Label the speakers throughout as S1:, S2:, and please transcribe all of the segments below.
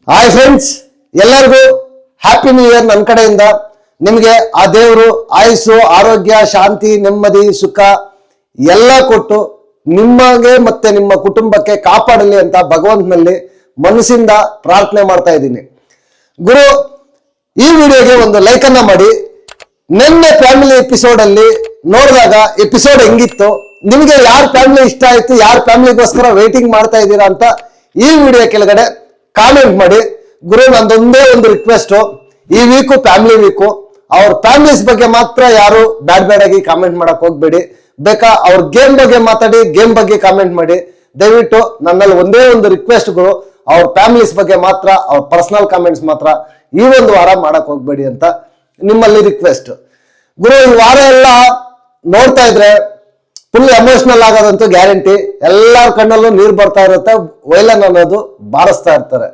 S1: Hi friends, ಎಲ್ಲರಿಗೂ happy new year ನನ್ನ ಕಡೆಯಿಂದ. ನಿಮಗೆ ಆ ದೇವರು ಆಯುಸ್ಸು, ಆರೋಗ್ಯ, ಶಾಂತಿ, ನೆಮ್ಮದಿ, ಸುಖ ಎಲ್ಲ ಕೊಟ್ಟು ನಿಮಗೆ ಮತ್ತೆ ನಿಮ್ಮ ಕುಟುಂಬಕ್ಕೆ ಕಾಪಾಡಲಿ ಅಂತ ಭಗವಂತನಲ್ಲಿ ಮನಸ್ಸಿಂದ ಪ್ರಾರ್ಥನೆ ಮಾಡ್ತಾ ಇದ್ದೀನಿ. ಗುರು, ಈ ವಿಡಿಯೋಗೆ ಒಂದು ಲೈಕ್ ಅನ್ನ ಮಾಡಿ. ನಿನ್ನೆ ಫ್ಯಾಮಿಲಿ ಎಪಿಸೋಡ್ ಅಲ್ಲಿ ನೋಡಿದಾಗ ಎಪಿಸೋಡ್ ಹೆಂಗಿತ್ತು, ನಿಮಗೆ ಯಾರ ಫ್ಯಾಮಿಲಿ ಇಷ್ಟ ಆಯ್ತು, ಯಾರ ಫ್ಯಾಮಿಲಿಗೋಸ್ಕರ ವೇಟಿಂಗ್ ಮಾಡ್ತಾ ಇದ್ದೀರಾ ಅಂತ ಈ ವಿಡಿಯೋ ಕೆಳಗಡೆ ಕಾಮೆಂಟ್ ಮಾಡಿ. ಗುರು, ನಂದೊಂದೇ ಒಂದು ರಿಕ್ವೆಸ್ಟ್, ಈ ವೀಕು ಫ್ಯಾಮಿಲಿ ವೀಕು, ಅವ್ರ ಫ್ಯಾಮಿಲೀಸ್ ಬಗ್ಗೆ ಮಾತ್ರ ಯಾರು ಬ್ಯಾಡ್ ಆಗಿ ಕಾಮೆಂಟ್ ಮಾಡಕ್ ಹೋಗ್ಬೇಡಿ. ಬೇಕಾ ಅವ್ರ ಗೇಮ್ ಬಗ್ಗೆ ಮಾತಾಡಿ, ಗೇಮ್ ಬಗ್ಗೆ ಕಾಮೆಂಟ್ ಮಾಡಿ. ದಯವಿಟ್ಟು ನನ್ನಲ್ಲಿ ಒಂದೇ ಒಂದು ರಿಕ್ವೆಸ್ಟ್ ಗುರು, ಅವ್ರ ಫ್ಯಾಮಿಲೀಸ್ ಬಗ್ಗೆ ಮಾತ್ರ, ಅವ್ರ ಪರ್ಸನಲ್ ಕಾಮೆಂಟ್ಸ್ ಮಾತ್ರ ಈ ಒಂದು ವಾರ ಮಾಡಕ್ ಹೋಗ್ಬೇಡಿ ಅಂತ ನಿಮ್ಮಲ್ಲಿ ರಿಕ್ವೆಸ್ಟ್. ಗುರು, ಈ ವಾರ ಎಲ್ಲ ನೋಡ್ತಾ ಇದ್ರೆ ಫುಲ್ ಎಮೋಷನಲ್ ಆಗೋದಂತೂ ಗ್ಯಾರಂಟಿ. ಎಲ್ಲರ ಕಣ್ಣಲ್ಲೂ ನೀರು ಬರ್ತಾ ಇರುತ್ತೆ, ವೈಲನ್ ಅನ್ನೋದು ಬಾರಿಸ್ತಾ ಇರ್ತಾರೆ.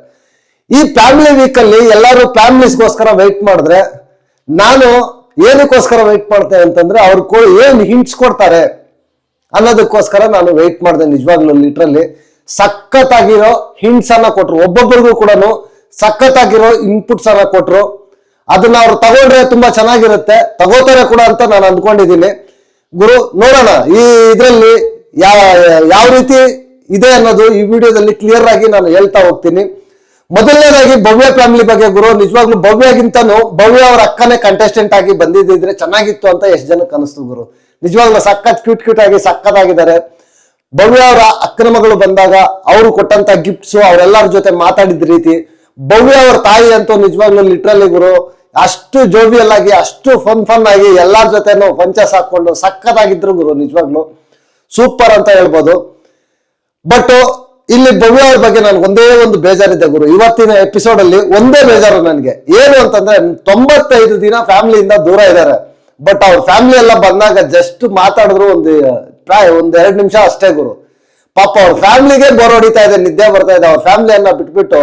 S1: ಈ ಫ್ಯಾಮಿಲಿ ವೀಕ್ ಅಲ್ಲಿ ಎಲ್ಲರೂ ಫ್ಯಾಮಿಲೀಸ್ಗೋಸ್ಕರ ವೆಯ್ಟ್ ಮಾಡಿದ್ರೆ, ನಾನು ಏನಕ್ಕೋಸ್ಕರ ವೆಯ್ಟ್ ಮಾಡ್ತೇನೆ ಅಂತಂದ್ರೆ ಅವ್ರು ಏನ್ ಹಿಂಟ್ಸ್ ಕೊಡ್ತಾರೆ ಅನ್ನೋದಕ್ಕೋಸ್ಕರ ನಾನು ವೆಯ್ಟ್ ಮಾಡಿದೆ. ನಿಜವಾಗ್ಲೂ ಲಿಟ್ರಲಿ ಸಖತ್ತಾಗಿರೋ ಹಿಂಟ್ಸ್ ಅನ್ನ ಕೊಟ್ರು, ಒಬ್ಬೊಬ್ಬರಿಗೂ ಕೂಡ ಸಖತ್ತಾಗಿರೋ ಇನ್ಪುಟ್ಸ್ ಅನ್ನ ಕೊಟ್ರು. ಅದನ್ನ ಅವ್ರು ತಗೊಂಡ್ರೆ ತುಂಬಾ ಚೆನ್ನಾಗಿರುತ್ತೆ, ತಗೋತಾರೆ ಕೂಡ ಅಂತ ನಾನು ಅಂದ್ಕೊಂಡಿದ್ದೀನಿ. ಗುರು, ನೋಡೋಣ ಈ ಇದರಲ್ಲಿ ಯಾವ ರೀತಿ ಇದೆ ಅನ್ನೋದು ಈ ವಿಡಿಯೋದಲ್ಲಿ ಕ್ಲಿಯರ್ ಆಗಿ ನಾನು ಹೇಳ್ತಾ ಹೋಗ್ತೀನಿ. ಮೊದಲನೇದಾಗಿ ಭವ್ಯ ಫ್ಯಾಮಿಲಿ ಬಗ್ಗೆ ಗುರು, ನಿಜವಾಗ್ಲೂ ಭವ್ಯಗಿಂತನೂ ಭವ್ಯ ಅವ್ರ ಅಕ್ಕನೇ ಕಂಟೆಸ್ಟೆಂಟ್ ಆಗಿ ಬಂದಿದ್ದಿದ್ರೆ ಚೆನ್ನಾಗಿತ್ತು ಅಂತ ಎಷ್ಟು ಜನಕ್ಕೆ ಅನಿಸ್ತು ಗುರು. ನಿಜವಾಗ್ಲೂ ಸಖತ್ ಕ್ಯೂಟ್ ಆಗಿ ಸಖತ್ತಾಗಿದ್ದಾರೆ. ಭವ್ಯ ಅವರ ಅಕ್ಕನ ಮಗಳು ಬಂದಾಗ ಅವರು ಕೊಟ್ಟಂತ ಗಿಫ್ಟ್ಸ್, ಅವರೆಲ್ಲರ ಜೊತೆ ಮಾತಾಡಿದ ರೀತಿ, ಭವ್ಯ ಅವ್ರ ತಾಯಿ ಅಂತೂ ನಿಜವಾಗ್ಲೂ ಲಿಟ್ರಲಿ ಗುರು ಅಷ್ಟು ಜೋವಿಯಲ್ ಆಗಿ, ಅಷ್ಟು ಫನ್ ಆಗಿ ಎಲ್ಲರ ಜೊತೆನೂ ಪಂಚಸ್ ಹಾಕೊಂಡು ಸಖತ್ತಾಗಿದ್ರು ಗುರು. ನಿಜವಾಗ್ಲು ಸೂಪರ್ ಅಂತ ಹೇಳ್ಬೋದು. ಬಟ್ ಇಲ್ಲಿ ಭವ್ಯ ಅವ್ರ ಬಗ್ಗೆ ನನ್ಗೆ ಒಂದೇ ಒಂದು ಬೇಜಾರಿದೆ ಗುರು. ಇವತ್ತಿನ ಎಪಿಸೋಡ್ ಅಲ್ಲಿ ಒಂದೇ ಬೇಜಾರು ನನಗೆ, ಏನು ಅಂತಂದ್ರೆ 95 ದಿನ ಫ್ಯಾಮಿಲಿಯಿಂದ ದೂರ ಇದ್ದಾರೆ. ಬಟ್ ಅವ್ರ ಫ್ಯಾಮಿಲಿ ಎಲ್ಲ ಬಂದಾಗ ಜಸ್ಟ್ ಮಾತಾಡಿದ್ರು ಒಂದ್ 2 ನಿಮಿಷ ಅಷ್ಟೇ ಗುರು. ಪಾಪ ಅವ್ರ ಫ್ಯಾಮಿಲಿಗೆ ಬೋರ್ ಹೊಡಿತಾ ಇದೆ, ನಿದ್ದೆ ಬರ್ತಾ ಇದೆ. ಅವ್ರ ಫ್ಯಾಮಿಲಿಯನ್ನ ಬಿಟ್ಬಿಟ್ಟು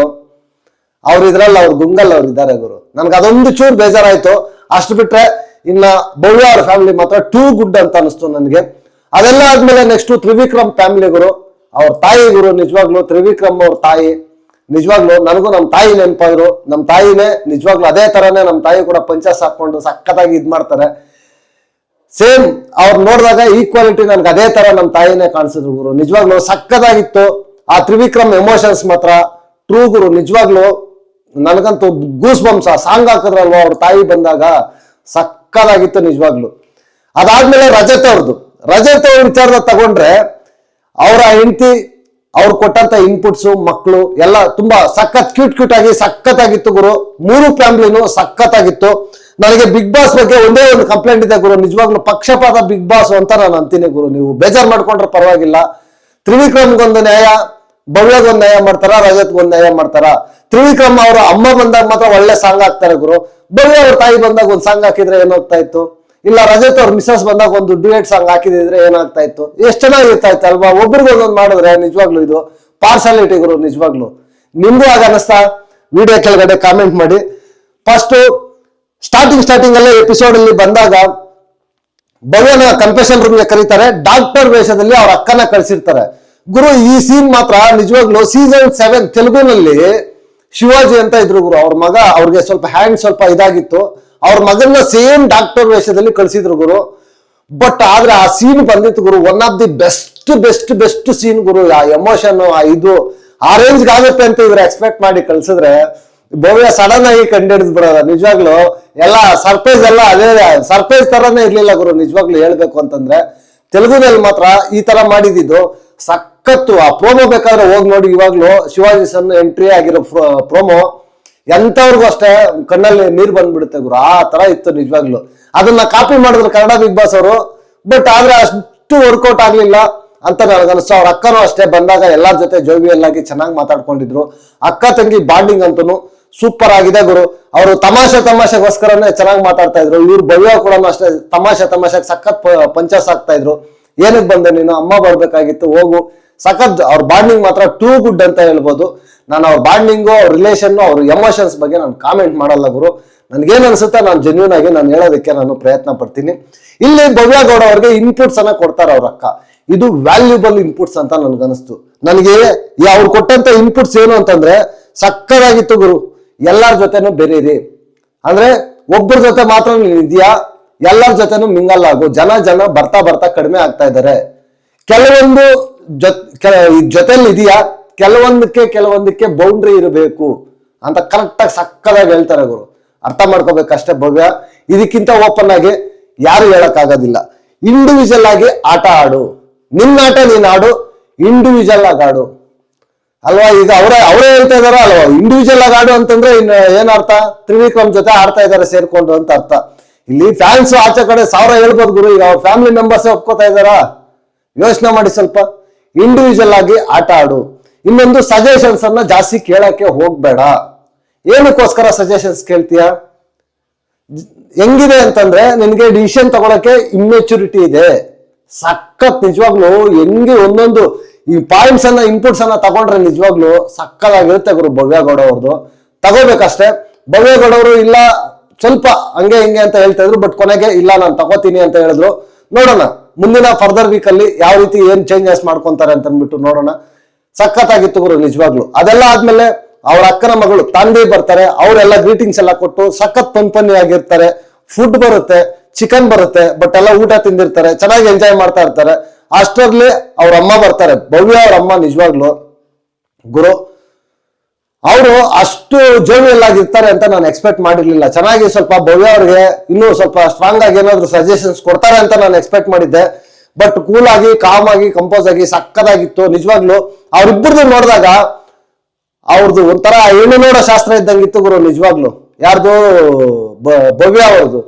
S1: ಅವ್ರ ಇದ್ರಲ್ಲಿ ಅವ್ರ ಗುಂಗಲ್ ಅವ್ರು ಇದ್ದಾರೆ ಗುರು. ನನ್ಗೆ ಅದೊಂದು ಚೂರು ಬೇಜಾರಾಯ್ತು. ಅಷ್ಟು ಬಿಟ್ರೆ ಇನ್ನ ಭವ್ಯ ಅವ್ರ ಫ್ಯಾಮಿಲಿ ಮಾತ್ರ ಟೂ ಗುಡ್ ಅಂತ ಅನಿಸ್ತು ನನಗೆ. ಅದೆಲ್ಲ ಆದ್ಮೇಲೆ ನೆಕ್ಸ್ಟ್ ತ್ರಿವಿಕ್ರಮ್ ಫ್ಯಾಮಿಲಿ ಗುರು, ಅವ್ರ ತಾಯಿ ಗುರು. ನಿಜವಾಗ್ಲು ತ್ರಿವಿಕ್ರಮ್ ಅವ್ರ ತಾಯಿ ನಿಜವಾಗ್ಲು ನನಗೂ ನಮ್ಮ ತಾಯಿ ನೆನಪಾದ್ರು. ನಮ್ಮ ತಾಯಿನೇ ನಿಜವಾಗ್ಲು ಅದೇ ತರನೇ ನಮ್ಮ ತಾಯಿ ಕೂಡ ಪಂಚಸ್ ಹಾಕೊಂಡು ಸಖತ್ತಾಗಿ ಇದ್ ಮಾಡ್ತಾರೆ. ಸೇಮ್ ಅವ್ರು ನೋಡಿದಾಗ ಈಕ್ವಾಲಿಟಿ ನನ್ಗೆ ಅದೇ ತರ ನಮ್ಮ ತಾಯಿನೇ ಕಾಣಿಸಿದ್ರು ಗುರು. ನಿಜವಾಗ್ಲು ಸಖತ್ತಾಗಿತ್ತು. ಆ ತ್ರಿವಿಕ್ರಮ್ ಎಮೋಷನ್ಸ್ ಮಾತ್ರ ಟ್ರೂ ಗುರು. ನಿಜವಾಗ್ಲು ನನಗಂತೂ ಗೂಸ್ ಬಂಪ್ಸ್ ಆ ಸಾಂಗ್ ಹಾಕಿದ್ರಲ್ವ ಅವ್ರ ತಾಯಿ ಬಂದಾಗ, ಸಕ್ಕದಾಗಿತ್ತು ನಿಜವಾಗ್ಲು. ಅದಾದ್ಮೇಲೆ ರಜತ್ ಅವ್ರ ವಿಚಾರದ ತಗೊಂಡ್ರೆ, ಅವರ ಹೆಂಡತಿ, ಅವ್ರು ಕೊಟ್ಟಂತ ಇನ್ಪುಟ್ಸ್, ಮಕ್ಕಳು ಎಲ್ಲ ತುಂಬಾ ಸಖತ್ ಕ್ಯೂಟ್ ಆಗಿ ಸಖತ್ತಾಗಿತ್ತು ಗುರು. 3 ಫ್ಯಾಮಿಲಿನೂ ಸಖತ್ತಾಗಿತ್ತು. ನನಗೆ ಬಿಗ್ ಬಾಸ್ ಬಗ್ಗೆ ಒಂದೇ ಒಂದು ಕಂಪ್ಲೇಂಟ್ ಇದೆ ಗುರು. ನಿಜವಾಗ್ಲು ಪಕ್ಷಪಾತ ಬಿಗ್ ಬಾಸ್ ಅಂತ ನಾನು ಅಂತೀನಿ ಗುರು. ನೀವು ಬೇಜಾರ್ ಮಾಡ್ಕೊಂಡ್ರೆ ಪರವಾಗಿಲ್ಲ. ತ್ರಿವಿಕ್ರಮ್ಗೊಂದು ನ್ಯಾಯ, ಭವ್ಯಗೊಂದು ನ್ಯಾಯ ಮಾಡ್ತಾರ, ರಜತ್ಗೊಂದು ನ್ಯಾಯ ಮಾಡ್ತಾರ. ತ್ರಿವಿಕ್ರಮ್ ಅವರ ಅಮ್ಮ ಬಂದಾಗ ಮಾತ್ರ ಒಳ್ಳೆ ಸಾಂಗ್ ಹಾಕ್ತಾರೆ ಗುರು. ಭವ್ಯ ಅವ್ರ ತಾಯಿ ಬಂದಾಗ ಒಂದು ಸಾಂಗ್ ಹಾಕಿದ್ರೆ ಏನಾಗ್ತಾ ಇತ್ತು, ಇಲ್ಲ ರಜತ್ ಅವ್ರ ಮಿಸಸ್ ಬಂದಾಗ ಒಂದು ಡ್ಯೂಯೆಟ್ ಸಾಂಗ್ ಹಾಕಿದ್ರೆ ಏನಾಗ್ತಾ ಇತ್ತು, ಎಷ್ಟು ಚೆನ್ನಾಗಿರ್ತಾ ಇತ್ತು ಅಲ್ವಾ. ಒಬ್ರಿಗೊಂದೊಂದು ಮಾಡಿದ್ರೆ ನಿಜವಾಗ್ಲು ಇದು ಪಾರ್ಶಾಲಿಟಿ ಗುರು. ನಿಜವಾಗ್ಲು ನಿಮ್ಗೂ ಆಗ ಅನಿಸ್ತಾ? ವಿಡಿಯೋ ಕೆಳಗಡೆ ಕಾಮೆಂಟ್ ಮಾಡಿ. ಫಸ್ಟ್ ಸ್ಟಾರ್ಟಿಂಗ್ ಅಲ್ಲೇ ಎಪಿಸೋಡ್ ಅಲ್ಲಿ ಬಂದಾಗ ಭವ್ಯನ ಕನ್ಫೆಷನ್ ರೂಮ್ಗೆ ಕರೀತಾರೆ, ಡಾಕ್ಟರ್ ವೇಷದಲ್ಲಿ ಅವ್ರ ಅಕ್ಕನ ಕಳ್ಸಿರ್ತಾರೆ ಗುರು. ಈ ಸೀನ್ ಮಾತ್ರ ನಿಜವಾಗ್ಲು ಸೀಸನ್ 7 ತೆಲುಗುನಲ್ಲಿ ಶಿವಾಜಿ ಅಂತ ಇದ್ರು ಗುರು. ಅವ್ರ ಮಗ, ಅವ್ರಿಗೆ ಸ್ವಲ್ಪ ಹ್ಯಾಂಡ್ ಸ್ವಲ್ಪ ಇದಾಗಿತ್ತು, ಅವ್ರ ಮಗನ್ನ ಸೇಮ್ ಡಾಕ್ಟರ್ ವೇಷದಲ್ಲಿ ಕಳ್ಸಿದ್ರು ಗುರು. ಬಟ್ ಆದ್ರೆ ಆ ಸೀನ್ ಬಂದಿತ್ತು ಗುರು, one of the best scene ಗುರು. ಆ ಎಮೋಷನ್, ಆ ಇದು ಆ ರೇಂಜ್ ಆಗುತ್ತೆ ಅಂತ ಇವ್ರು ಎಕ್ಸ್ಪೆಕ್ಟ್ ಮಾಡಿ ಕಳ್ಸಿದ್ರೆ, ಭವ್ಯ ಸಡನ್ ಆಗಿ ಕಂಡಿಡಿದ್ ಬಿಡೋದ. ನಿಜವಾಗ್ಲು ಎಲ್ಲ ಸರ್ಪ್ರೈಸ್ ಎಲ್ಲ ಅದೇ ಸರ್ಪ್ರೈಸ್ ತರಾನೇ ಇರ್ಲಿಲ್ಲ ಗುರು. ನಿಜವಾಗ್ಲು ಹೇಳ್ಬೇಕು ಅಂತಂದ್ರೆ ತೆಲುಗುನಲ್ಲಿ ಮಾತ್ರ ಈ ತರ ಮಾಡಿದ್ದು ಸಖತ್ತು. ಆ ಪ್ರೋಮೋ ಬೇಕಾದ್ರೆ ಹೋಗಿ ನೋಡಿ. ಇವಾಗ್ಲು ಶಿವಾಜಿ ಸನ್ ಎಂಟ್ರಿ ಆಗಿರೋ ಪ್ರೋಮೋ ಎಂತವ್ರಿಗೂ ಅಷ್ಟೇ ಕಣ್ಣಲ್ಲಿ ನೀರ್ ಬಂದ್ಬಿಡುತ್ತೆ ಗುರು. ಆ ತರ ಇತ್ತು ನಿಜವಾಗ್ಲು. ಅದನ್ನ ಕಾಪಿ ಮಾಡಿದ್ರು ಕನ್ನಡ ಬಿಗ್ ಬಾಸ್ ಅವರು. ಬಟ್ ಆದ್ರೆ ಅಷ್ಟು ವರ್ಕೌಟ್ ಆಗ್ಲಿಲ್ಲ ಅಂತ ನನಗನ್ನಿಸ್ತು. ಅವ್ರ ಅಕ್ಕನೂ ಅಷ್ಟೇ ಬಂದಾಗ ಎಲ್ಲರ ಜೊತೆ ಜೋವಿಯಲ್ ಆಗಿ ಚೆನ್ನಾಗಿ ಮಾತಾಡ್ಕೊಂಡಿದ್ರು. ಅಕ್ಕ ತಂಗಿ ಬಾಂಡಿಂಗ್ ಅಂತೂ ಸೂಪರ್ ಆಗಿದೆ ಗುರು. ಅವರು ತಮಾಷೆಗೋಸ್ಕರನೇ ಚೆನ್ನಾಗಿ ಮಾತಾಡ್ತಾ ಇದ್ರು. ಇವ್ರು ಭವ್ಯ ಕೂಡ ಅಷ್ಟೇ ತಮಾಷೆಗೆ ಸಖತ್ ಪಂಚಸ್ ಆಗ್ತಾ ಇದ್ರು. ಏನಕ್ಕೆ ಬಂದೆ ನೀನು, ಅಮ್ಮ ಬರ್ಬೇಕಾಗಿತ್ತು, ಹೋಗು. ಸಖತ್ ಅವ್ರ ಬಾಂಡಿಂಗ್ ಮಾತ್ರ ಟೂ ಗುಡ್ ಅಂತ ಹೇಳ್ಬೋದು. ನಾನು ಅವ್ರ ಬಾಂಡಿಂಗು, ಅವ್ರ ರಿಲೇಷನ್, ಅವ್ರ ಎಮೋಷನ್ಸ್ ಬಗ್ಗೆ ನಾನು ಕಾಮೆಂಟ್ ಮಾಡಲ್ಲ ಗುರು. ನನ್ಗೇನ್ ಅನ್ಸುತ್ತೆ ನಾನು ಜೆನ್ಯೂನ್ ಆಗಿ ನಾನು ಹೇಳೋದಕ್ಕೆ ನಾನು ಪ್ರಯತ್ನ ಪಡ್ತೀನಿ. ಇಲ್ಲಿ ಭವ್ಯ ಗೌಡ ಅವ್ರಿಗೆ ಇನ್ಪುಟ್ಸ್ ಅನ್ನ ಕೊಡ್ತಾರೆ ಅವ್ರ ಅಕ್ಕ. ಇದು ವ್ಯಾಲ್ಯೂಬಲ್ ಇನ್ಪುಟ್ಸ್ ಅಂತ ನನ್ಗನ್ನಿಸ್ತು. ನನಗೆ ಅವ್ರು ಕೊಟ್ಟಂತ ಇನ್ಪುಟ್ಸ್ ಏನು ಅಂತಂದ್ರೆ, ಸಕ್ಕದಾಗಿತ್ತು ಗುರು. ಎಲ್ಲರ ಜೊತೆನೂ ಬೆರೀರಿ, ಅಂದ್ರೆ ಒಬ್ಬರ ಜೊತೆ ಮಾತ್ರ ನೀನ್ ಇದೆಯಾ, ಎಲ್ಲರ ಜೊತೆನೂ ಮಿಂಗಲ್ ಆಗು. ಜನ ಬರ್ತಾ ಬರ್ತಾ ಕಡಿಮೆ ಆಗ್ತಾ ಇದ್ದಾರೆ. ಕೆಲವೊಂದು ಜೊತೆಲಿ ಇದೆಯಾ, ಕೆಲವೊಂದಕ್ಕೆ ಬೌಂಡ್ರಿ ಇರಬೇಕು ಅಂತ ಕರೆಕ್ಟಾಗಿ ಸಕ್ಕದಾಗಿ ಹೇಳ್ತಾರೆ ಗುರು. ಅರ್ಥ ಮಾಡ್ಕೋಬೇಕಷ್ಟೇ ಭವ್ಯ. ಇದಕ್ಕಿಂತ ಓಪನ್ ಆಗಿ ಯಾರು ಹೇಳಕ್ಕಾಗೋದಿಲ್ಲ. ಇಂಡಿವಿಜುವಲ್ ಆಗಿ ಆಟ ಆಡು, ನಿನ್ನ ಆಟ ನೀನ್ ಆಡು, ಇಂಡಿವಿಜುವಲ್ ಆಗಿ ಆಡು ಅಲ್ವಾ. ಈಗ ಅವರೇ ಹೇಳ್ತಾ ಇದಾರ ಅಲ್ವಾ, ಇಂಡಿವಿಜುವಲ್ ಆಗಿ ಆಡು ಅಂತಂದ್ರೆ ಇನ್ನು ಏನ್ ಅರ್ಥ? ತ್ರಿವಿಕ್ರಮ್ ಜೊತೆ ಆಡ್ತಾ ಇದಾರೆ ಸೇರ್ಕೊಂಡು ಅಂತ ಅರ್ಥ. ಇಲ್ಲಿ ಫ್ಯಾನ್ಸ್ ಆಚೆ ಕಡೆ 1000 ಹೇಳ್ಬೋದು ಗುರು, ಈಗ ಅವ್ರ ಫ್ಯಾಮಿಲಿ ಮೆಂಬರ್ಸ್ ಒಪ್ಕೋತಾ ಇದಾರ? ಯೋಚನೆ ಮಾಡಿ ಸ್ವಲ್ಪ. ಇಂಡಿವಿಜುವಲ್ ಆಗಿ ಆಟ ಆಡು. ಇನ್ನೊಂದು, ಸಜೆಷನ್ಸ್ ಅನ್ನ ಜಾಸ್ತಿ ಕೇಳಕ್ಕೆ ಹೋಗ್ಬೇಡ. ಏನಕ್ಕೋಸ್ಕರ ಸಜೆಷನ್ಸ್ ಕೇಳ್ತೀಯ? ಹೆಂಗಿದೆ ಅಂತಂದ್ರೆ ನಿನ್ಗೆ ಡಿಸಿಷನ್ ತಗೊಳಕ್ಕೆ ಇಮ್ಮೆಚುರಿಟಿ ಇದೆ. ಸಖತ್ ನಿಜವಾಗ್ಲು ಹೆಂಗೆ ಒಂದೊಂದು ಈ ಪಾಯಿಂಟ್ಸ್ ಅನ್ನ ಇನ್ಪುಟ್ಸ್ ಅನ್ನ ತಗೊಂಡ್ರೆ ನಿಜವಾಗ್ಲು ಸಕ್ಕದಾಗಿರುತ್ತೆ ಗುರು. ಭವ್ಯಗೌಡ ಅವ್ರದ್ದು ತಗೋಬೇಕಷ್ಟೇ. ಭವ್ಯಗೌಡ ಅವರು ಇಲ್ಲ ಸ್ವಲ್ಪ ಹಂಗೆ ಹಿಂಗೆ ಅಂತ ಹೇಳ್ತಾ ಇದ್ರು, ಬಟ್ ಕೊನೆಗೆ ಇಲ್ಲ ನಾನು ತಗೋತೀನಿ ಅಂತ ಹೇಳಿದ್ರು. ನೋಡೋಣ ಮುಂದಿನ ಫರ್ದರ್ ವೀಕ್ ಅಲ್ಲಿ ಯಾವ ರೀತಿ ಏನ್ ಚೇಂಜಸ್ ಮಾಡ್ಕೊಂತಾರೆ ಅಂತ ಅಂದ್ಬಿಟ್ಟು ನೋಡೋಣ. ಸಖತ್ತಾಗಿತ್ತು ಗುರು ನಿಜವಾಗ್ಲು. ಅದೆಲ್ಲ ಆದ್ಮೇಲೆ ಅವ್ರ ಅಕ್ಕನ ಮಗಳು ತಾಂಡಿ ಬರ್ತಾರೆ. ಅವರೆಲ್ಲ ಗ್ರೀಟಿಂಗ್ಸ್ ಎಲ್ಲ ಕೊಟ್ಟು ಸಖತ್ ಪನ್ಪನ್ನಿ ಆಗಿರ್ತಾರೆ. ಫುಡ್ ಬರುತ್ತೆ, ಚಿಕನ್ ಬರುತ್ತೆ, ಬಟ್ ಎಲ್ಲ ಊಟ ತಿಂದಿರ್ತಾರೆ, ಚೆನ್ನಾಗಿ ಎಂಜಾಯ್ ಮಾಡ್ತಾ ಇರ್ತಾರೆ. ಅಷ್ಟರಲ್ಲಿ ಅವ್ರ ಅಮ್ಮ ಬರ್ತಾರೆ, ಭವ್ಯ ಅವ್ರ ಅಮ್ಮ. ನಿಜವಾಗ್ಲು ಗುರು ಅವರು ಅಷ್ಟು ಜೋವಿಯಲ್ ಆಗಿರ್ತಾರೆ ಅಂತ ನಾನು ಎಕ್ಸ್ಪೆಕ್ಟ್ ಮಾಡಿರ್ಲಿಲ್ಲ. ಚೆನ್ನಾಗಿ ಸ್ವಲ್ಪ ಭವ್ಯ ಅವ್ರಿಗೆ ಇನ್ನೂ ಸ್ವಲ್ಪ ಸ್ಟ್ರಾಂಗ್ ಆಗಿ ಏನಾದ್ರು ಸಜೆಷನ್ಸ್ ಕೊಡ್ತಾರೆ ಅಂತ ನಾನು ಎಕ್ಸ್ಪೆಕ್ಟ್ ಮಾಡಿದ್ದೆ. ಬಟ್ ಕೂಲ್ ಆಗಿ, ಕಾಮ್ ಆಗಿ, ಕಂಪೋಸ್ ಆಗಿ ಸಕ್ಕದಾಗಿತ್ತು ನಿಜವಾಗ್ಲು. ಅವ್ರಿಬ್ಬರದು ನೋಡಿದಾಗ ಅವ್ರದ್ದು ಒಂಥರ ಹೆಣ್ಣು ನೋಡೋ ಶಾಸ್ತ್ರ ಇದ್ದಂಗಿತ್ತು ಗುರು ನಿಜವಾಗ್ಲು. ಯಾರ್ದು? ಭವ್ಯ ಅವ್ರದ್ದು.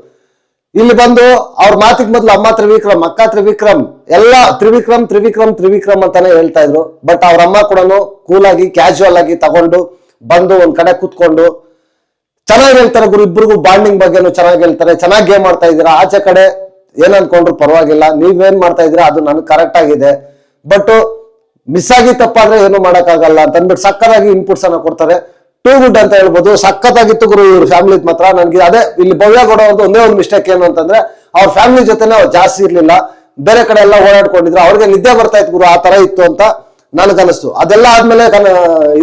S1: ಇಲ್ಲಿ ಬಂದು ಅವ್ರ ಮಾತಿಗೆ ಮೊದ್ಲು ಅಮ್ಮ ತ್ರಿವಿಕ್ರಮ್, ಅಕ್ಕ ತ್ರಿವಿಕ್ರಮ್, ಎಲ್ಲ ತ್ರಿವಿಕ್ರಮ್ ಅಂತಾನೆ ಹೇಳ್ತಾ ಇದ್ರು. ಬಟ್ ಅವ್ರ ಅಮ್ಮ ಕೂಡ ಕೂಲ್ ಆಗಿ, ಕ್ಯಾಶುವಲ್ ಆಗಿ ತಗೊಂಡು ಬಂದು ಒಂದ್ ಕಡೆ ಕೂತ್ಕೊಂಡು ಚೆನ್ನಾಗಿ ಹೇಳ್ತಾರೆ ಗುರು. ಇಬ್ರಿಗೂ ಬಾಂಡಿಂಗ್ ಬಗ್ಗೆನೂ ಚೆನ್ನಾಗಿ ಹೇಳ್ತಾರೆ. ಚೆನ್ನಾಗಿ ಗೇಮ್ ಮಾಡ್ತಾ ಇದ್ದೀರಾ, ಆಚೆ ಕಡೆ ಏನ್ ಅನ್ಕೊಂಡ್ರು ಪರವಾಗಿಲ್ಲ, ನೀವೇನ್ ಮಾಡ್ತಾ ಇದ್ದೀರಾ ಅದು ನನ್ಗೆ ಕರೆಕ್ಟ್ ಆಗಿದೆ, ಬಟ್ ಮಿಸ್ ಆಗಿ ತಪ್ಪಾದ್ರೆ ಏನು ಮಾಡಕ್ಕಾಗಲ್ಲ ಅಂತ ಅಂದ್ಬಿಟ್ಟು ಸಕ್ಕತ್ತಾಗಿ ಇನ್ಪುಟ್ಸ್ ಅನ್ನ ಕೊಡ್ತಾರೆ. ಟೂ ಗುಡ್ ಅಂತ ಹೇಳ್ಬೋದು. ಸಖತ್ತಾಗಿತ್ತು ಗುರು ಇವ್ರ ಫ್ಯಾಮಿಲಿ ಮಾತ್ರ. ನನ್ಗೆ ಅದೇ ಇಲ್ಲಿ ಭವ್ಯಗೌಡ ಅವ್ರದ್ದು ಒಂದೇ ಒಂದು ಮಿಸ್ಟೇಕ್ ಏನು ಅಂತಂದ್ರೆ ಅವ್ರ ಫ್ಯಾಮಿಲಿ ಜೊತೆನೆ ಅವ್ರು ಜಾಸ್ತಿ ಇರ್ಲಿಲ್ಲ, ಬೇರೆ ಕಡೆ ಎಲ್ಲ ಓಡಾಡ್ಕೊಂಡಿದ್ರು. ಅವ್ರಿಗೆ ನಿದ್ದೆ ಬರ್ತಾ ಇತ್ತು ಗುರು, ಆ ತರ ಇತ್ತು ಅಂತ ನನ್ಗನ್ನಿಸ್ತು. ಅದೆಲ್ಲ ಆದ್ಮೇಲೆ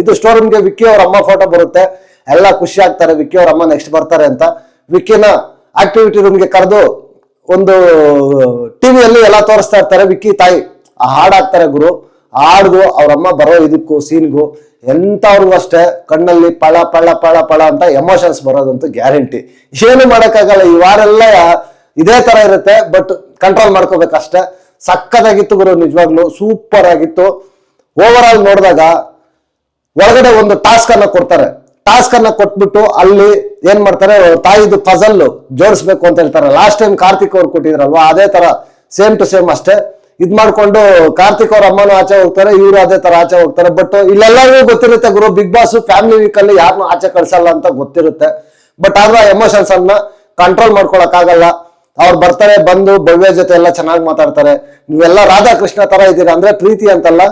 S1: ಇದು ಸ್ಟೋರ್ ರೂಮ್ಗೆ ವಿಕ್ಕಿ ಅವ್ರ ಅಮ್ಮ ಫೋಟೋ ಬರುತ್ತೆ. ಎಲ್ಲ ಖುಷಿ ಆಗ್ತಾರೆ, ವಿಕ್ಕಿ ಅವ್ರ ಅಮ್ಮ ನೆಕ್ಸ್ಟ್ ಬರ್ತಾರೆ ಅಂತ. ವಿಕ್ಕಿನ ಆಕ್ಟಿವಿಟಿ ರೂಮ್ಗೆ ಕರೆದು ಒಂದು ಟಿವಿಯಲ್ಲಿ ಎಲ್ಲ ತೋರಿಸ್ತಾ ಇರ್ತಾರೆ. ವಿಕ್ಕಿ ತಾಯಿ ಆ ಹಾಡಾಗ್ತಾರೆ ಗುರು. ಹಾಡ್ದು ಅವ್ರಮ್ಮ ಬರೋ ಇದಕ್ಕೂ ಸೀನ್ಗೂ ಎಂತವ್ರಿಗೂ ಅಷ್ಟೇ ಕಣ್ಣಲ್ಲಿ ಪಳ ಪಳ ಪಳ ಪಳ ಅಂತ ಎಮೋಷನ್ಸ್ ಬರೋದಂತೂ ಗ್ಯಾರಂಟಿ. ಏನು ಮಾಡಕ್ಕಾಗಲ್ಲ. ಈ ವಾರೆಲ್ಲ ಇದೇ ತರ ಇರುತ್ತೆ, ಬಟ್ ಕಂಟ್ರೋಲ್ ಮಾಡ್ಕೋಬೇಕಷ್ಟೇ. ಸಕ್ಕತ್ತಾಗಿತ್ತು ಗುರು ನಿಜವಾಗ್ಲು, ಸೂಪರ್ ಆಗಿತ್ತು. ಓವರ್ ಆಲ್ ನೋಡಿದಾಗ ಒಳಗಡೆ ಒಂದು ಟಾಸ್ಕ್ ಅನ್ನ ಕೊಡ್ತಾರೆ. ಟಾಸ್ಕ್ ಅನ್ನ ಕೊಟ್ಬಿಟ್ಟು ಅಲ್ಲಿ ಏನ್ ಮಾಡ್ತಾರೆ, ತಾಯಿದು ಪಜಲ್ ಜೋಡಿಸ್ಬೇಕು ಅಂತ ಹೇಳ್ತಾರೆ. ಲಾಸ್ಟ್ ಟೈಮ್ ಕಾರ್ತಿಕ್ ಅವ್ರು ಕೊಟ್ಟಿದ್ರಲ್ವಾ, ಅದೇ ತರ ಸೇಮ್ ಟು ಸೇಮ್ ಅಷ್ಟೇ ಇದ್ ಮಾಡ್ಕೊಂಡು ಕಾರ್ತಿಕ್ ಅವ್ರ ಅಮ್ಮನೂ ಆಚೆ ಹೋಗ್ತಾರೆ, ಇವ್ರು ಅದೇ ತರ ಆಚೆ ಹೋಗ್ತಾರೆ. ಬಟ್ ಇಲ್ಲೆಲ್ಲರಿಗೂ ಗೊತ್ತಿರುತ್ತೆ ಗುರು, ಬಿಗ್ ಬಾಸ್ ಫ್ಯಾಮಿಲಿ ವೀಕ್ ಅಲ್ಲಿ ಯಾರನ್ನೂ ಆಚೆ ಕಳ್ಸಲ್ಲ ಅಂತ ಗೊತ್ತಿರುತ್ತೆ. ಬಟ್ ಆದ್ರೆ ಎಮೋಷನ್ಸ್ ಅನ್ನ ಕಂಟ್ರೋಲ್ ಮಾಡ್ಕೊಳಕ್ ಆಗಲ್ಲ. ಅವ್ರು ಬರ್ತಾರೆ, ಬಂದು ಭವ್ಯ ಜೊತೆ ಎಲ್ಲ ಚೆನ್ನಾಗಿ ಮಾತಾಡ್ತಾರೆ. ನೀವೆಲ್ಲ ರಾಧಾಕೃಷ್ಣ ತರ ಇದ್ದೀರಾ, ಅಂದ್ರೆ ಪ್ರೀತಿ ಅಂತಲ್ಲ,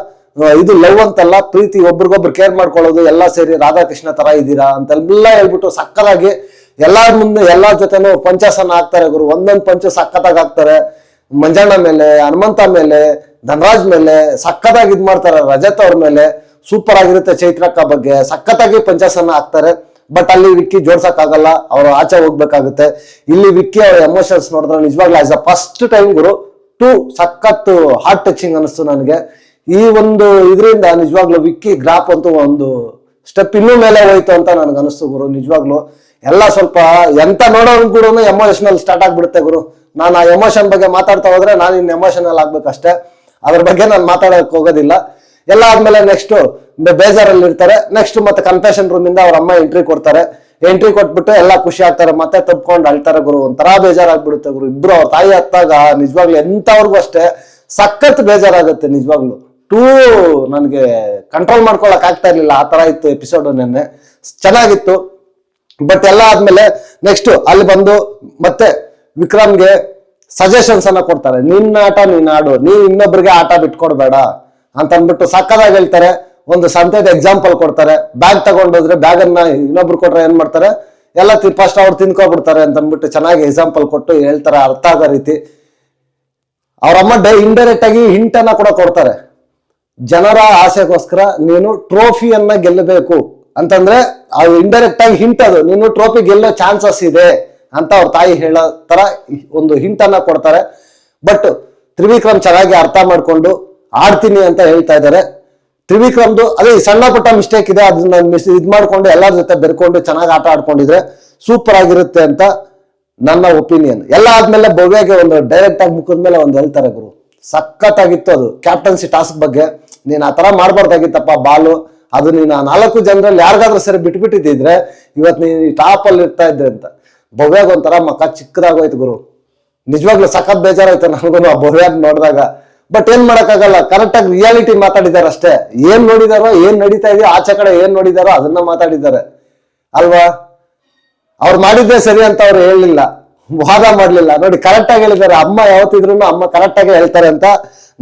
S1: ಇದು ಲವ್ ಅಂತಲ್ಲ, ಪ್ರೀತಿ, ಒಬ್ರಿಗೊಬ್ರು ಕೇರ್ ಮಾಡ್ಕೊಳ್ಳೋದು ಎಲ್ಲ ಸೇರಿ ರಾಧಾಕೃಷ್ಣ ತರ ಇದ್ದೀರಾ ಅಂತೆಲ್ಲ ಹೇಳ್ಬಿಟ್ಟು ಸಕ್ಕದಾಗಿ ಎಲ್ಲಾರ ಮುಂದೆ ಎಲ್ಲಾರ ಜೊತೆನೂ ಪಂಚಾಸನ ಹಾಕ್ತಾರೆ ಗುರು. ಒಂದೊಂದು ಪಂಚು ಸಕ್ಕತ್ತಾಗಿ ಹಾಕ್ತಾರೆ. ಮಂಜಣ್ಣ ಮೇಲೆ, ಹನುಮಂತ ಮೇಲೆ, ಧನರಾಜ್ ಮೇಲೆ ಸಕ್ಕತ್ತಾಗಿ ಇದ್ ಮಾಡ್ತಾರೆ. ರಜತ್ ಅವ್ರ ಮೇಲೆ ಸೂಪರ್ ಆಗಿರುತ್ತೆ. ಚೈತ್ರಕ್ಕ ಬಗ್ಗೆ ಸಕ್ಕತ್ತಾಗಿ ಪಂಚಾಸನ ಹಾಕ್ತಾರೆ. ಬಟ್ ಅಲ್ಲಿ ವಿಕ್ಕಿ ಜೋಡ್ಸಕ್ ಆಗಲ್ಲ, ಅವ್ರು ಆಚೆ ಹೋಗ್ಬೇಕಾಗುತ್ತೆ. ಇಲ್ಲಿ ವಿಕ್ಕಿ ಅವ್ರ ಎಮೋಷನ್ಸ್ ನೋಡಿದ್ರೆ ನಿಜವಾಗ್ಲೂ ಆಸ್ ಅ ಫಸ್ಟ್ ಟೈಮ್ ಗುರು ಸಖತ್ ಹಾರ್ಟ್ ಟಚಿಂಗ್ ಅನಿಸ್ತು ನನಗೆ. ಈ ಒಂದು ಇದರಿಂದ ನಿಜವಾಗ್ಲೂ ವಿಕ್ಕಿ ಗ್ರಾಫ್ ಅಂತೂ ಒಂದು ಸ್ಟೆಪ್ ಇನ್ನೂ ಮೇಲೆ ಹೋಯ್ತು ಅಂತ ನನ್ಗೆ ಅನಿಸ್ತು ಗುರು. ನಿಜವಾಗ್ಲು ಎಲ್ಲ ಸ್ವಲ್ಪ ಎಂತ ನೋಡೋರು ಕೂಡ ಎಮೋಷನಲ್ ಸ್ಟಾರ್ಟ್ ಆಗ್ಬಿಡುತ್ತೆ ಗುರು. ನಾನು ಆ ಎಮೋಷನ್ ಬಗ್ಗೆ ಮಾತಾಡ್ತಾ ಹೋದ್ರೆ ನಾನು ಇನ್ನು ಎಮೋಷನಲ್ ಆಗ್ಬೇಕಷ್ಟೇ. ಅದ್ರ ಬಗ್ಗೆ ನಾನು ಮಾತಾಡಕ್ ಹೋಗೋದಿಲ್ಲ. ಎಲ್ಲ ಆದ್ಮೇಲೆ ನೆಕ್ಸ್ಟ್ ಬೇಜಾರಲ್ಲಿ ಇರ್ತಾರೆ. ನೆಕ್ಸ್ಟ್ ಮತ್ತೆ ಕನ್ಫೆಷನ್ ರೂಮ್ ಇಂದ ಅವ್ರ ಅಮ್ಮ ಎಂಟ್ರಿ ಕೊಡ್ತಾರೆ. ಎಂಟ್ರಿ ಕೊಟ್ಬಿಟ್ಟು ಎಲ್ಲ ಖುಷಿ ಆಗ್ತಾರೆ, ಮತ್ತೆ ತಪ್ಕೊಂಡು ಅಳ್ತಾರೆ ಗುರು. ಒಂಥರ ಬೇಜಾರಾಗ್ಬಿಡುತ್ತೆ ಗುರು. ಇಬ್ರು ಅವ್ರ ತಾಯಿ ಹತ್ತಾಗ ನಿಜವಾಗ್ಲು ಎಂತವ್ರಿಗೂ ಅಷ್ಟೇ ಸಖತ್ ಬೇಜಾರಾಗುತ್ತೆ ನಿಜವಾಗ್ಲು. ನನ್ಗೆ ಕಂಟ್ರೋಲ್ ಮಾಡ್ಕೊಳಕ್ ಆಗ್ತಾ ಇರ್ಲಿಲ್ಲ, ಆ ತರ ಇತ್ತು ಎಪಿಸೋಡ್. ನೆನ್ನೆ ಚೆನ್ನಾಗಿತ್ತು. ಬಟ್ ಎಲ್ಲ ಆದ್ಮೇಲೆ ನೆಕ್ಸ್ಟ್ ಅಲ್ಲಿ ಬಂದು ಮತ್ತೆ ವಿಕ್ರಮ್ಗೆ ಸಜೆಷನ್ಸ್ ಅನ್ನ ಕೊಡ್ತಾರೆ. ನಿನ್ನ ಆಟ ನೀನ್ ಆಡು, ನೀನ್ ಇನ್ನೊಬ್ರಿಗೆ ಆಟ ಬಿಟ್ಕೊಡ್ಬೇಡ ಅಂತ ಅಂದ್ಬಿಟ್ಟು ಸಕ್ಕದಾಗಿ ಹೇಳ್ತಾರೆ. ಒಂದು ಸಂತೆದ ಎಕ್ಸಾಂಪಲ್ ಕೊಡ್ತಾರೆ. ಬ್ಯಾಗ್ ತಗೊಂಡೋದ್ರೆ ಬ್ಯಾಗ್ ಅನ್ನ ಇನ್ನೊಬ್ರು ಕೊಟ್ರೆ ಏನ್ ಮಾಡ್ತಾರೆ, ಎಲ್ಲ ಫಸ್ಟ್ ಅವ್ರು ತಿನ್ಕೊಬಿಡ್ತಾರೆ ಅಂತ ಅಂದ್ಬಿಟ್ಟು ಚೆನ್ನಾಗಿ ಎಕ್ಸಾಂಪಲ್ ಕೊಟ್ಟು ಹೇಳ್ತಾರೆ, ಅರ್ಥ ಆಗೋ ರೀತಿ. ಅವ್ರಮ್ಮ ಇಂಡೈರೆಕ್ಟ್ ಆಗಿ ಹಿಂಟ್ ಅನ್ನ ಕೂಡ ಕೊಡ್ತಾರೆ. ಜನರ ಆಸೆಗೋಸ್ಕರ ನೀನು ಟ್ರೋಫಿಯನ್ನ ಗೆಲ್ಲಬೇಕು ಅಂತಂದ್ರೆ ಅದು ಇಂಡೈರೆಕ್ಟ್ ಆಗಿ ಹಿಂಟ್, ಅದು ನೀನು ಟ್ರೋಫಿ ಗೆಲ್ಲೋ ಚಾನ್ಸಸ್ ಇದೆ ಅಂತ ಅವ್ರ ತಾಯಿ ಹೇಳೋ ತರ ಒಂದು ಹಿಂಟ್ ಅನ್ನ ಕೊಡ್ತಾರೆ. ಬಟ್ ತ್ರಿವಿಕ್ರಮ್ ಚೆನ್ನಾಗಿ ಅರ್ಥ ಮಾಡ್ಕೊಂಡು ಆಡ್ತೀನಿ ಅಂತ ಹೇಳ್ತಾ ಇದ್ದಾರೆ. ತ್ರಿವಿಕ್ರಮ್ದು ಅದೇ ಸಣ್ಣ ಪುಟ್ಟ ಮಿಸ್ಟೇಕ್ ಇದೆ, ಅದನ್ನ ಇದ್ ಮಾಡ್ಕೊಂಡು ಎಲ್ಲರ ಜೊತೆ ಬೆರ್ಕೊಂಡು ಚೆನ್ನಾಗಿ ಆಟ ಆಡ್ಕೊಂಡಿದ್ರೆ ಸೂಪರ್ ಆಗಿರುತ್ತೆ ಅಂತ ನನ್ನ ಒಪಿನಿಯನ್. ಎಲ್ಲ ಆದ್ಮೇಲೆ ಭವ್ಯಗೆ ಒಂದು ಡೈರೆಕ್ಟ್ ಆಗಿ ಮುಖದ ಮೇಲೆ ಒಂದು ಹೇಳ್ತಾರೆ, ಗುರು ಸಖತ್ತಾಗಿತ್ತು ಅದು ಕ್ಯಾಪ್ಟನ್ಸಿ ಟಾಸ್ಕ್ ಬಗ್ಗೆ. ನೀನ್ ಆ ತರ ಮಾಡ್ಬಾರ್ದಾಗಿತ್ತಪ್ಪ ಬಾಲು, ಅದು ನೀನು 4 ಜನರಲ್ಲಿ ಯಾರಿಗಾದ್ರೂ ಸರಿ ಬಿಟ್ಬಿಟ್ಟಿದ್ರೆ ಇವತ್ತು ನೀನ್ ಟಾಪ್ ಅಲ್ಲಿ ಇರ್ತಾ ಇದ್ದೆ ಅಂತ. ಭವ್ಯಾಗ ಒಂಥರ ಮಕ್ಕ ಚಿಕ್ಕದಾಗೋಯ್ತು ಗುರು, ನಿಜವಾಗ್ಲೂ ಸಖತ್ ಬೇಜಾರಾಯ್ತು ನನಗೂ ಆ ಭವ್ಯಾಗ ನೋಡಿದಾಗ. ಬಟ್ ಏನ್ ಮಾಡಕ್ಕಾಗಲ್ಲ, ಕರೆಕ್ಟ್ ಆಗಿ ರಿಯಾಲಿಟಿ ಮಾತಾಡಿದಾರೆ ಅಷ್ಟೇ. ಏನ್ ನೋಡಿದಾರೋ, ಏನ್ ನಡೀತಾ ಇದೆಯೋ ಆಚೆ ಕಡೆ ಏನ್ ನೋಡಿದಾರೋ ಅದನ್ನ ಮಾತಾಡಿದ್ದಾರೆ ಅಲ್ವಾ. ಅವ್ರು ಮಾಡಿದ್ದೆ ಸರಿ ಅಂತ ಅವ್ರು ಹೇಳಿಲ್ಲ, ವಾದ ಮಾಡ್ಲಿಲ್ಲ. ನೋಡಿ ಕರೆಕ್ಟ್ ಆಗಿ ಹೇಳಿದ್ದಾರೆ, ಅಮ್ಮ ಯಾವತ್ತಿದ್ರು ಅಮ್ಮ ಕರೆಕ್ಟ್ ಆಗಿ ಹೇಳ್ತಾರೆ ಅಂತ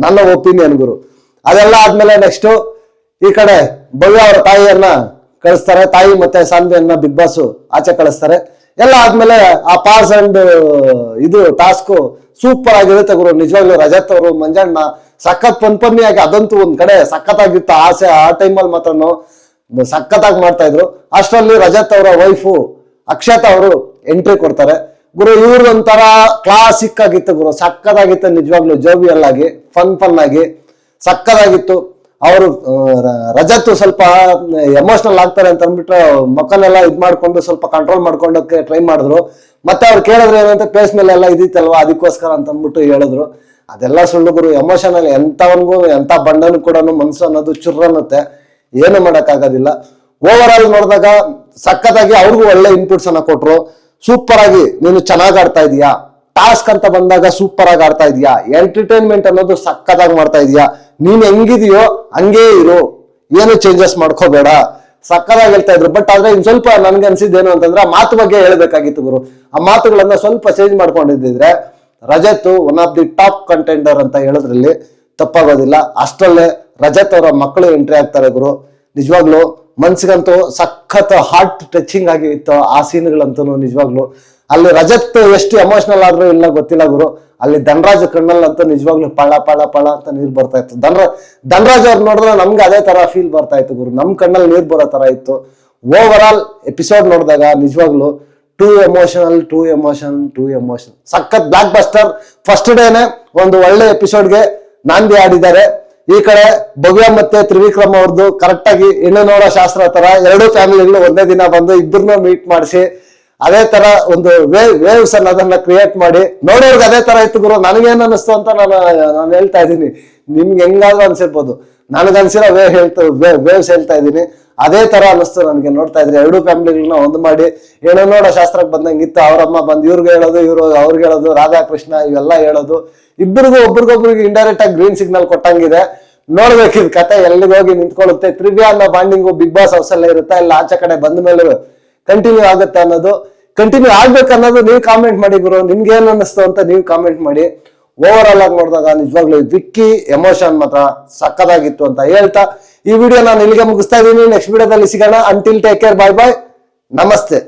S1: ನನ್ನ ಒಪಿನಿಯನ್ ಗುರು. ಅದೆಲ್ಲ ಆದ್ಮೇಲೆ ನೆಕ್ಸ್ಟ್ ಈ ಕಡೆ ಭವ್ಯ ಅವರ ತಾಯಿಯನ್ನ ಕಳಿಸ್ತಾರೆ, ತಾಯಿ ಮತ್ತೆ ಸಾನ್ವಿಯನ್ನ ಬಿಗ್ ಬಾಸ್ ಆಚೆ ಕಳಿಸ್ತಾರೆ. ಎಲ್ಲ ಆದ್ಮೇಲೆ ಆ ಪಾಸ್ ಅಂಡ್ ಇದು ಟಾಸ್ಕ್ ಸೂಪರ್ ಆಗಿರುತ್ತೆ ಗುರು. ನಿಜವಾಗ್ಲೂ ರಜತ್ ಅವರು ಮಂಜಣ್ಣ ಸಖತ್ ಪನ್ಪನ್ನಿಯಾಗಿ ಅದಂತೂ ಒಂದ್ ಕಡೆ ಸಖತ್ತಾಗಿತ್ತು. ಆಸೆ ಆ ಟೈಮಲ್ಲಿ ಮಾತ್ರ ಸಖತ್ತಾಗಿ ಮಾಡ್ತಾ ಇದ್ರು. ಅಷ್ಟರಲ್ಲಿ ರಜತ್ ಅವರ ವೈಫು ಅಕ್ಷತಾ ಅವರು ಎಂಟ್ರಿ ಕೊಡ್ತಾರೆ ಗುರು. ಇವ್ರದೊಂಥರ ಕ್ಲಾಸಿಕ್ ಆಗಿತ್ತು ಗುರು, ಸಕ್ಕದಾಗಿತ್ತು ನಿಜವಾಗ್ಲು. ಜೋವಿಯಲ್ ಆಗಿ ಫನ್ ಆಗಿ ಸಕ್ಕದಾಗಿತ್ತು. ಅವರು ರಜತ್ ಸ್ವಲ್ಪ ಎಮೋಷನಲ್ ಆಗ್ತಾರೆ ಅಂತ ಅಂದ್ಬಿಟ್ರೆ ಮಕ್ಕಳೆಲ್ಲ ಇದ್ ಮಾಡ್ಕೊಂಡು ಸ್ವಲ್ಪ ಕಂಟ್ರೋಲ್ ಮಾಡ್ಕೊಂಡಕ್ಕೆ ಟ್ರೈ ಮಾಡಿದ್ರು. ಮತ್ತೆ ಅವ್ರು ಕೇಳಿದ್ರು ಏನಂತ ಫೇಸ್ ಮೇಲೆ ಎಲ್ಲ ಇದಿತ್ತಲ್ವಾ ಅದಕ್ಕೋಸ್ಕರ ಅಂತ ಅಂದ್ಬಿಟ್ಟು ಹೇಳಿದ್ರು. ಅದೆಲ್ಲ ಸುಳ್ಳು ಗುರು. ಎಮೋಷನಲ್ ಎಂತವನ್ಗೂ ಎಂತ ಬಂಡನು ಕೂಡ ಮನ್ಸು ಅನ್ನೋದು ಚುರ್ರನ್ನುತ್ತೆ, ಏನು ಮಾಡಕ್ಕಾಗೋದಿಲ್ಲ. ಓವರ್ ಆಲ್ ನೋಡಿದಾಗ ಸಖತ್ತಾಗಿ ಅವ್ರಿಗೂ ಒಳ್ಳೆ ಇನ್ಪುಟ್ಸ್ ಅನ್ನ ಕೊಟ್ರು. ಸೂಪರ್ ಆಗಿ ನೀನು ಚೆನ್ನಾಗಿ ಆಡ್ತಾ ಇದೀಯಾ, ಟಾಸ್ಕ್ ಅಂತ ಬಂದಾಗ ಸೂಪರ್ ಆಗಿ ಆಡ್ತಾ ಇದೀಯಾ, ಎಂಟರ್ಟೈನ್ಮೆಂಟ್ ಅನ್ನೋದು ಸಖತ್ತಾಗಿ ಮಾಡ್ತಾ ಇದೀಯಾ, ನೀನ್ ಹೆಂಗಿದೆಯೋ ಹಂಗೇ ಇರು, ಏನು ಚೇಂಜಸ್ ಮಾಡ್ಕೋಬೇಡ, ಸಕ್ಕದಾಗಿ ಹೇಳ್ತಾ ಇದ್ರು. ಬಟ್ ಆದ್ರೆ ಇನ್ ಸ್ವಲ್ಪ ನನ್ಗೆ ಅನ್ಸಿದ್ದೇನು ಅಂತಂದ್ರೆ ಆ ಮಾತು ಬಗ್ಗೆ ಹೇಳ್ಬೇಕಾಗಿತ್ತು ಗುರು. ಆ ಮಾತುಗಳನ್ನ ಸ್ವಲ್ಪ ಚೇಂಜ್ ಮಾಡ್ಕೊಂಡಿದ್ದಿದ್ರೆ Rajat one of the top contender ಅಂತ ಹೇಳೋದ್ರಲ್ಲಿ ತಪ್ಪಾಗೋದಿಲ್ಲ. ಅಷ್ಟರಲ್ಲೇ ರಜತ್ ಅವರ ಮಕ್ಕಳು ಎಂಟ್ರಿ ಆಗ್ತಾರೆ ಗುರು. ನಿಜವಾಗ್ಲು ಮನ್ಸಿಗಂತೂ ಸಖತ್ ಹಾರ್ಟ್ ಟಚಿಂಗ್ ಆಗಿ ಇತ್ತು ಆ ಸೀನ್ಗಳಂತೂ. ನಿಜವಾಗ್ಲು ಅಲ್ಲಿ ರಜತ್ ಎಷ್ಟು ಎಮೋಷನಲ್ ಆದ್ರೂ ಇಲ್ಲ ಗೊತ್ತಿಲ್ಲ ಗುರು. ಅಲ್ಲಿ ಧನರಾಜ್ ಕಣ್ಣಲ್ಲಂತೂ ನಿಜವಾಗ್ಲೂ ಪಳ ಪಳ ಪಳ ಅಂತ ನೀರ್ ಬರ್ತಾ ಇತ್ತು. ಧನರಾಜ್ ಅವ್ರು ನೋಡಿದ್ರೆ ನಮ್ಗೆ ಅದೇ ತರ ಫೀಲ್ ಬರ್ತಾ ಇತ್ತು ಗುರು, ನಮ್ ಕಣ್ಣಲ್ಲಿ ನೀರ್ ಬರೋ ತರ ಇತ್ತು. ಓವರ್ ಆಲ್ ಎಪಿಸೋಡ್ ನೋಡಿದಾಗ ನಿಜವಾಗ್ಲು ಟೂ ಎಮೋಷನ್ ಸಖತ್ ಬ್ಲಾಕ್ ಬಸ್ಟರ್. ಫಸ್ಟ್ ಡೇನೆ ಒಂದು ಒಳ್ಳೆ ಎಪಿಸೋಡ್ಗೆ ನಾಂದಿ ಆಡಿದ್ದಾರೆ. ಈ ಕಡೆ ಭವ್ಯ ಮತ್ತೆ ತ್ರಿವಿಕ್ರಮ್ ಅವ್ರದ್ದು ಕರೆಕ್ಟ್ ಆಗಿ ಹೆಣ್ಣು ನೋಡೋ ಶಾಸ್ತ್ರ ತರ ಎರಡೂ ಫ್ಯಾಮಿಲಿಗಳು ಒಂದೇ ದಿನ ಬಂದು ಇಬ್ಬರನ್ನ ಮೀಟ್ ಮಾಡಿಸಿ ಅದೇ ತರ ಒಂದು ವೇವ್ಸ್ ಅನ್ನೋದನ್ನ ಕ್ರಿಯೇಟ್ ಮಾಡಿ ನೋಡೋರ್ಗೆ ಅದೇ ತರ ಇತ್ತು ಗುರು. ನನಗೇನ್ ಅನಿಸ್ತು ಅಂತ ನಾನು ಹೇಳ್ತಾ ಇದ್ದೀನಿ, ನಿಮ್ಗೆ ಹೆಂಗಾದ್ರೂ ಅನ್ಸಿರ್ಬೋದು. ನನಗನ್ಸಿರೋ ವೇವ್ಸ್ ಹೇಳ್ತಾ ಇದ್ದೀನಿ, ಅದೇ ತರ ಅನಿಸ್ತು ನನಗೆ. ನೋಡ್ತಾ ಇದ್ರಿ ಎರಡೂ ಫ್ಯಾಮಿಲಿಗಳನ್ನ ಒಂದು ಮಾಡಿ ಏನೋ ನೋಡೋ ಶಾಸ್ತ್ರಕ್ಕೆ ಬಂದಂಗೆ ಇತ್ತು. ಅವ್ರಮ್ಮ ಬಂದು ಇವ್ರಿಗೆ ಹೇಳೋದು, ಇವ್ರು ಅವ್ರಿಗೆ ಹೇಳೋದು, ರಾಧಾಕೃಷ್ಣ ಇವೆಲ್ಲ ಹೇಳೋದು, ಒಬ್ರಿಗೊಬ್ರಿಗೆ ಇಂಡೈರೆಕ್ಟ್ ಆಗಿ ಗ್ರೀನ್ ಸಿಗ್ನಲ್ ಕೊಟ್ಟಂಗಿದೆ. ನೋಡ್ಬೇಕಿದ್ ಕತೆ ಎಲ್ಲಿಗೆ ಹೋಗಿ ನಿಂತ್ಕೊಳ್ಳುತ್ತೆ. ತ್ರಿವ್ಯಾ ಅನ್ನೋ ಬಾಂಡಿಂಗು ಬಿಗ್ ಬಾಸ್ ಹೌಸ್ ಅಲ್ಲೇ ಇರುತ್ತೆ, ಇಲ್ಲ ಆಚೆ ಕಡೆ ಬಂದ ಮೇಲೆ ಕಂಟಿನ್ಯೂ ಆಗುತ್ತೆ ಅನ್ನೋದು, ಕಂಟಿನ್ಯೂ ಆಗ್ಬೇಕನ್ನೋದು ನೀವು ಕಾಮೆಂಟ್ ಮಾಡಿ ಗುರು. ನಿಮ್ಗೆ ಏನ್ ಅನ್ನಿಸ್ತು ಅಂತ ನೀವು ಕಾಮೆಂಟ್ ಮಾಡಿ. ಓವರ್ ಆಲ್ ಆಗಿ ನೋಡಿದಾಗ ನಿಜವಾಗ್ಲೂ ವಿಕ್ಕಿ ಎಮೋಷನ್ ಮಾತ್ರ ಸಕ್ಕದಾಗಿತ್ತು ಅಂತ ಹೇಳ್ತಾ ಈ ವಿಡಿಯೋ ನಾನು ಇಲ್ಲಿಗೆ ಮುಗಿಸ್ತಾ ಇದ್ದೀನಿ. ನೆಕ್ಸ್ಟ್ ವಿಡಿಯೋದಲ್ಲಿ ಸಿಗೋಣ. ಅಂಟಿಲ್ ಟೇಕ್ ಕೇರ್, ಬಾಯ್ ಬಾಯ್, ನಮಸ್ತೆ.